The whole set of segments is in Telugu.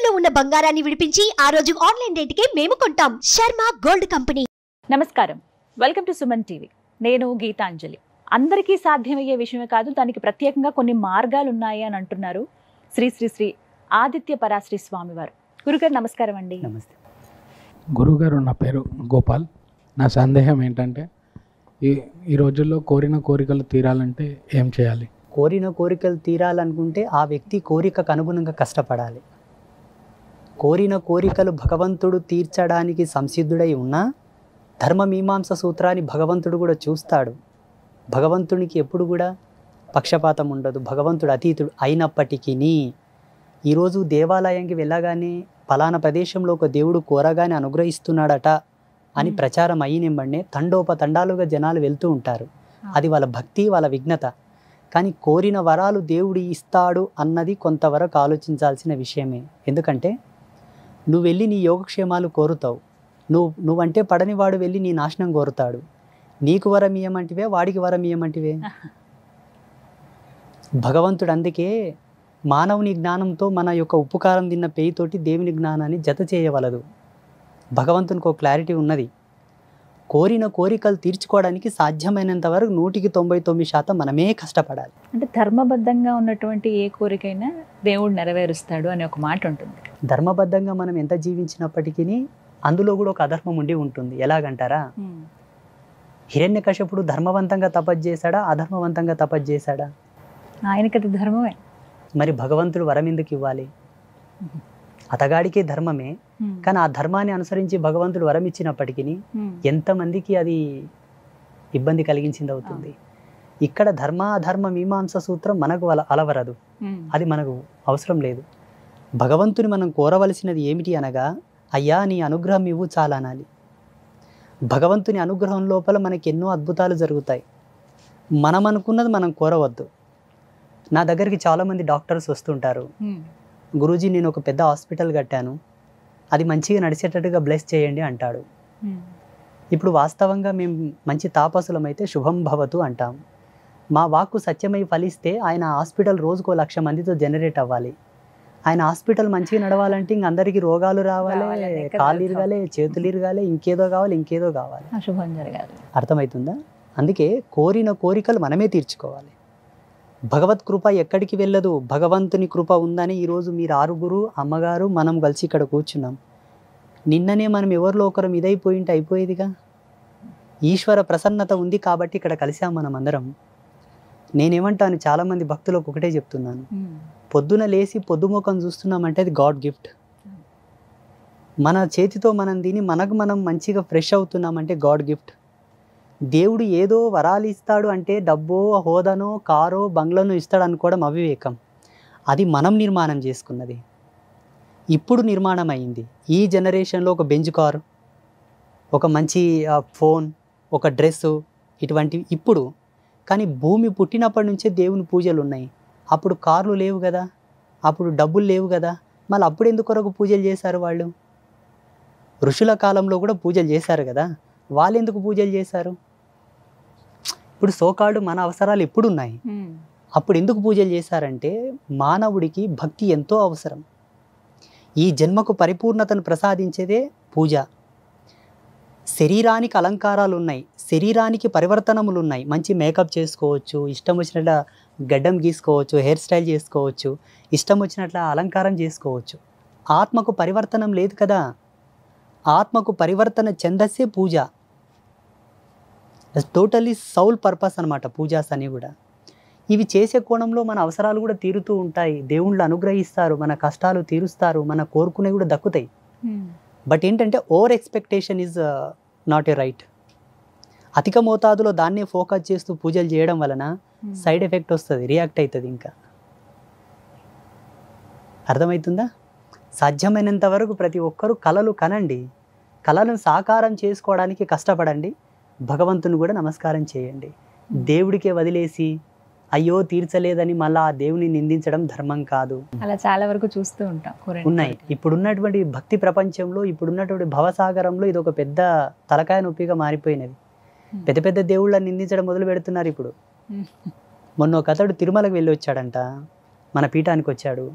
తాకట్టులో ఉన్న బంగారాన్ని విడిపించి ఆ రోజు ఆన్లైన్ రేటుకే మేము కొంటాం. Sharma gold company. నమస్కారం, వెల్కమ్ టు సుమన్ టీవీ. నేను గీతాంజలి. అందరికీ సాధ్యమయ్యే విషయమే కాదు, దానికి ప్రత్యేకంగా కొన్ని మార్గాలు ఉన్నాయి అని అంటున్నారు శ్రీ శ్రీ శ్రీ ఆదిత్య పరాశ్రీ స్వామి వారు. గురుగారు నమస్కారం అండి. నమస్తే గురుగారు, నా పేరు గోపాల్. నా సందేహం ఏంటంటే ఈ రోజుల్లో కోరిన కోరికలు తీరాలంటే ఏం చేయాలి? కోరిన కోరికలు తీరాలనుకుంటే ఆ వ్యక్తి కోరికకు అనుగుణంగా కష్టపడాలి. కోరిన కోరికలు భగవంతుడు తీర్చడానికి సంసిద్ధుడై ఉన్నా ధర్మమీమాంస సూత్రాన్ని భగవంతుడు కూడా చూస్తాడు. భగవంతునికి ఎప్పుడు కూడా పక్షపాతం ఉండదు. భగవంతుడు అతీతుడు అయినప్పటికీ ఈరోజు దేవాలయానికి వెళ్ళగానే ఫలానా ప్రదేశంలో ఒక దేవుడు కోరగానే అనుగ్రహిస్తున్నాడట అని ప్రచారం అయినివ్వండి తండోపతండాలుగా జనాలు వెళ్తూ ఉంటారు. అది వాళ్ళ భక్తి, వాళ్ళ విఘ్నత. కానీ కోరిన వరాలు దేవుడు ఇస్తాడు అన్నది కొంతవరకు ఆలోచించాల్సిన విషయమే. ఎందుకంటే నువ్వు వెళ్ళి నీ యోగక్షేమాలు కోరుతావు, నువ్వంటే పడని వాడు వెళ్ళి నీ నాశనం కోరుతాడు. నీకు వరం ఇయ్యమంటివే, వాడికి వరం ఇయ్యమంటివే. భగవంతుడు అందుకే మానవుని జ్ఞానంతో మన యొక్క ఉపకారం తిన్న పేయితోటి దేవుని జ్ఞానాన్ని జత చేయవలదు. భగవంతునికి ఒక క్లారిటీ ఉన్నది. కోరిన కోరికలు తీర్చుకోవడానికి సాధ్యమైనంత వరకు 99% మనమే కష్టపడాలి. అంటే ధర్మబద్ధంగా ఉన్నటువంటి ఏ కోరికైనా దేవుడు నెరవేరుస్తాడు అనే ఒక మాట ఉంటుంది. ధర్మబద్ధంగా మనం ఎంత జీవించినప్పటికీ అందులో కూడా ఒక అధర్మం ఉండి ఉంటుంది. ఎలాగంటారా, హిరణ్యకశపుడు ధర్మవంతంగా తపస్సు చేశాడా, అధర్మవంతంగా తపస్సు చేశాడా? ఆయనకది ధర్మమే. మరి భగవంతుడు వరం ఎందుకు ఇవ్వాలి? అతగాడికే ధర్మమే, కానీ ఆ ధర్మాన్ని అనుసరించి భగవంతుడు వరం ఇచ్చినప్పటికీ ఎంతమందికి అది ఇబ్బంది కలిగించింది అవుతుంది. ఇక్కడ ధర్మ అధర్మ మీమాంస సూత్రం మనకు అలవరదు, అది మనకు అవసరం లేదు. భగవంతుని మనం కోరవలసినది ఏమిటి అనగా, అయ్యా నీ అనుగ్రహం ఇవ్వు చాలా అనాలి. భగవంతుని అనుగ్రహం లోపల మనకి ఎన్నో అద్భుతాలు జరుగుతాయి. మనం అనుకున్నది మనం కోరవద్దు. నా దగ్గరికి చాలామంది డాక్టర్స్ వస్తుంటారు, గురూజీ నేను ఒక పెద్ద హాస్పిటల్ కట్టాను, అది మంచిగా నడిచేటట్టుగా బ్లెస్ చేయండి అంటాడు. ఇప్పుడు వాస్తవంగా మేము మంచి తాపసులమైతే శుభం భవతు అంటాం. మా వాక్కు సత్యమై ఫలిస్తే ఆయన హాస్పిటల్ రోజుకో 1,00,000 మందితో జనరేట్ అవ్వాలి. ఆయన హాస్పిటల్ మంచిగా నడవాలంటే ఇంక అందరికీ రోగాలు రావాలి, కాళ్ళు ఇరగాలి, చేతులు ఇరగాలి, ఇంకేదో కావాలి. అశుభం జరగాలి. అర్థమవుతుందా? అందుకే కోరిన కోరికలు మనమే తీర్చుకోవాలి. భగవత్ కృప ఎక్కడికి వెళ్ళదు, భగవంతుని కృప ఉందని ఈరోజు మీరు 6 అమ్మగారు మనం కలిసి ఇక్కడ కూర్చున్నాం. నిన్ననే మనం ఎవరిలో ఒకరం ఇదైపోయింటే అయిపోయేదిగా. ఈశ్వర ప్రసన్నత ఉంది కాబట్టి ఇక్కడ కలిసాం మనం అందరం. నేనేమంటాను, చాలామంది భక్తులకు ఒకటే చెప్తున్నాను, పొద్దున లేచి పొద్దుముఖం చూస్తున్నామంటే అది గాడ్ గిఫ్ట్. మన చేతితో మనం తిని మనకు మనం మంచిగా ఫ్రెష్ అవుతున్నామంటే గాడ్ గిఫ్ట్. దేవుడు ఏదో వరాలు ఇస్తాడు అంటే డబ్బో, హోదానో, కారో, బంగ్లానో ఇస్తాడు అనుకోవడం అవివేకం. అది మనం నిర్మాణం చేసుకున్నది. ఇప్పుడు నిర్మాణం అయింది ఈ జనరేషన్లో ఒక బెంజ్ కారు, ఒక మంచి ఫోన్, ఒక డ్రెస్సు, ఇటువంటివి ఇప్పుడు. కానీ భూమి పుట్టినప్పటి నుంచే దేవుని పూజలు ఉన్నాయి. అప్పుడు కార్లు లేవు కదా, అప్పుడు డబ్బులు లేవు కదా, మళ్ళీ అప్పుడు ఎందుకొరకు పూజలు చేశారు వాళ్ళు? ఋషుల కాలంలో కూడా పూజలు చేశారు కదా, వాళ్ళు ఎందుకు పూజలు చేశారు? ఇప్పుడు సోకాళ్ళు మన అవసరాలు ఎప్పుడు ఉన్నాయి, అప్పుడు ఎందుకు పూజలు చేశారంటే మానవుడికి భక్తి ఎంతో అవసరం. ఈ జన్మకు పరిపూర్ణతను ప్రసాదించేదే పూజ. శరీరానికి అలంకారాలు ఉన్నాయి, శరీరానికి పరివర్తనములు ఉన్నాయి. మంచి మేకప్ చేసుకోవచ్చు, ఇష్టం వచ్చినట్ల గడ్డం గీసుకోవచ్చు, హెయిర్ స్టైల్ చేసుకోవచ్చు, ఇష్టం వచ్చినట్ల అలంకారం చేసుకోవచ్చు. ఆత్మకు పరివర్తనం లేదు కదా. ఆత్మకు పరివర్తన చెందసే పూజ. టోటల్లీ సౌల్ పర్పస్ అనమాట పూజాస్ అని కూడా. ఇవి చేసే కోణంలో మన అవసరాలు కూడా తీరుతూ ఉంటాయి. దేవుళ్ళు అనుగ్రహిస్తారు, మన కష్టాలు తీరుస్తారు, మన కోరుకునేవి కూడా దక్కుతాయి. బట్ ఏంటంటే over expectation is not a right. అధిక మోతాదులో దాన్నే ఫోకస్ చేస్తూ పూజలు చేయడం వలన సైడ్ ఎఫెక్ట్ వస్తుంది, రియాక్ట్ అవుతుంది. ఇంకా అర్థమవుతుందా? సాధ్యమైనంత వరకు ప్రతి ఒక్కరూ కళలు కనండి, కళలను సాకారం చేసుకోవడానికి కష్టపడండి, భగవంతుని కూడా నమస్కారం చేయండి. దేవుడికే వదిలేసి అయ్యో తీర్చలేదని మళ్ళీ ఆ దేవుని నిందించడం ధర్మం కాదు. అలా చాలా వరకు చూస్తూ ఉంటాం ఉన్నాయి. ఇప్పుడున్నటువంటి భక్తి ప్రపంచంలో, ఇప్పుడున్నటువంటి భవసాగరంలో ఇది ఒక పెద్ద తలకాయ నొప్పిగా మారిపోయినది. పెద్ద పెద్ద దేవుళ్ళని నిందించడం మొదలు పెడుతున్నారు ఇప్పుడు. మొన్న ఒక అతడు తిరుమలకు వెళ్ళి వచ్చాడంట, మన పీఠానికి వచ్చాడు.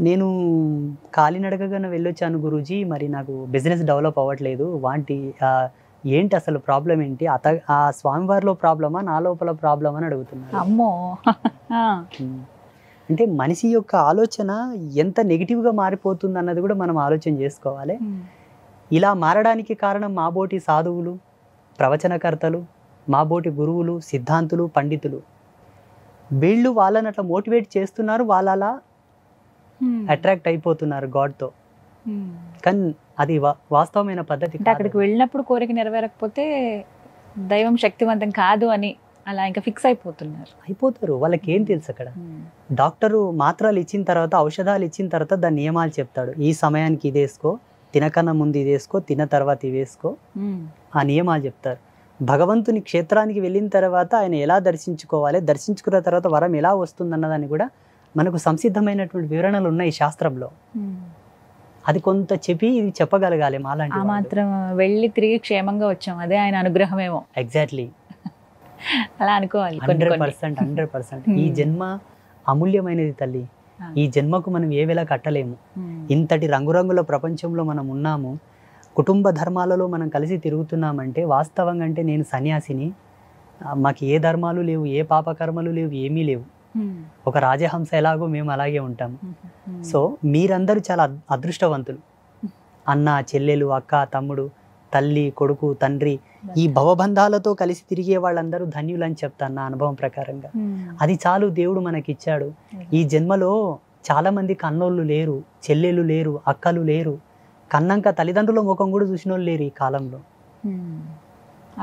నేను కాలినడకగానే వెళ్ళొచ్చాను గురూజీ, మరి నాకు బిజినెస్ డెవలప్ అవ్వట్లేదు, వాటి ఏంటి అసలు ప్రాబ్లం ఏంటి, ఆ స్వామివారిలో ప్రాబ్లమా నా లోపల ప్రాబ్లమా అని అడుగుతున్నాను. అమ్మో. అంటే మనిషి యొక్క ఆలోచన ఎంత నెగిటివ్గా మారిపోతుంది అన్నది కూడా మనం ఆలోచన చేసుకోవాలి. ఇలా మారడానికి కారణం మాబోటి సాధువులు, ప్రవచనకర్తలు, మాబోటి గురువులు, సిద్ధాంతులు, పండితులు. వీళ్ళు వాళ్ళని అట్లా మోటివేట్ చేస్తున్నారు, వాళ్ళు అలా అట్రాక్ట్ అయిపోతున్నారు గాడ్తో. కానీ అది వాస్తవమైన పద్ధతి. అక్కడికి వెళ్ళినప్పుడు కోరిక నెరవేరకపోతే దైవం శక్తివంతం కాదు అని అలా ఇంకా ఫిక్స్ అయిపోతారు. వాళ్ళకి ఏం తెలుసు అక్కడ. డాక్టరు మాత్రలు ఇచ్చిన తర్వాత, ఔషధాలు ఇచ్చిన తర్వాత దాని నియమాలు చెప్తాడు. ఈ సమయానికి ఇది వేసుకో, తినకన్నా ముందు ఇది వేసుకో, తిన్న తర్వాత ఇవి వేసుకో, ఆ నియమాలు చెప్తారు. భగవంతుని క్షేత్రానికి వెళ్ళిన తర్వాత ఆయన ఎలా దర్శించుకోవాలి, దర్శించుకున్న తర్వాత వరం ఎలా వస్తుంది అన్నదాన్ని కూడా మనకు సంసిద్ధమైనటువంటి వివరణలు ఉన్నాయి శాస్త్రంలో. అది కొంత చెప్పి ఇది చెప్పగలగాలి మాలాంటి. మాత్రం వెళ్ళి తిరిగి క్షేమంగా వచ్చాం, అదే ఆయన అనుగ్రహమేమో. ఎగ్జాక్ట్లీ, అలా అనుకోవాలి. 100%. ఈ జన్మ అమూల్యమైనది తల్లి. ఈ జన్మకు మనం ఏ వేళ కట్టలేము. ఇంతటి రంగురంగుల ప్రపంచంలో మనం ఉన్నాము, కుటుంబ ధర్మాలలో మనం కలిసి తిరుగుతున్నామంటే వాస్తవంగా అంటే నేను సన్యాసిని, మాకు ఏ ధర్మాలు లేవు, ఏ పాపకర్మలు లేవు, ఏమీ లేవు. ఒక రాజహంస ఎలాగో మేము అలాగే ఉంటాము. సో మీరందరూ చాలా అదృష్టవంతులు. అన్న, చెల్లెలు, అక్క, తమ్ముడు, తల్లి, కొడుకు, తండ్రి, ఈ భవబంధాలతో కలిసి తిరిగే వాళ్ళందరూ ధన్యులు అని చెప్తాను నా అనుభవం ప్రకారంగా. అది చాలు దేవుడు మనకిచ్చాడు. ఈ జన్మలో చాలా మంది కన్నోళ్ళు లేరు, చెల్లెలు లేరు, అక్కలు లేరు, కన్నంక తల్లిదండ్రుల ముఖం కూడా చూసిన వాళ్ళు లేరు ఈ కాలంలో.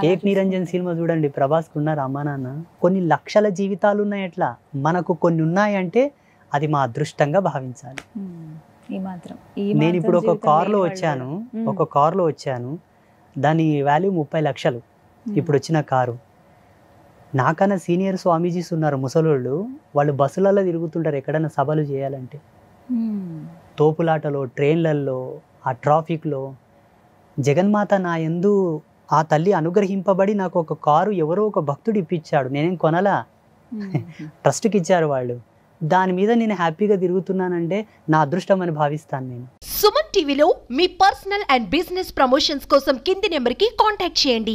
ఏక్ నిరంజన్ సినిమా చూడండి, ప్రభాస్కి ఉన్నారు అమ్మా నాన్న. కొన్ని లక్షల జీవితాలు ఉన్నాయి. అట్లా మనకు కొన్ని ఉన్నాయంటే అది మా అదృష్టంగా భావించాలి. నేను ఇప్పుడు ఒక కార్లో వచ్చాను, దాని వాల్యూ 30 లక్షలు. ఇప్పుడు వచ్చిన కారు. నాకన్నా సీనియర్ స్వామీజీస్ ఉన్నారు ముసలోళ్ళు, వాళ్ళు బస్సులలో తిరుగుతుంటారు ఎక్కడైనా సభలు చేయాలంటే. తోపులాటలో, ట్రైన్లలో, ఆ ట్రాఫిక్లో. జగన్మాత నా యందు ఆ తల్లి అనుగ్రహింపబడి నాకు ఒక కారు ఎవరో ఒక భక్తుడు ఇప్పించాడు. నేనేం కొనలా, ట్రస్ట్కి ఇచ్చారు వాళ్ళు. దాని మీద నేను హ్యాపీగా తిరుగుతున్నానంటే నా అదృష్టం అని భావిస్తాను నేను. సుమన్ టీవీలో మీ పర్సనల్ అండ్ బిజినెస్ ప్రమోషన్స్ కోసం కింది నెంబర్కి కాంటాక్ట్ చేయండి.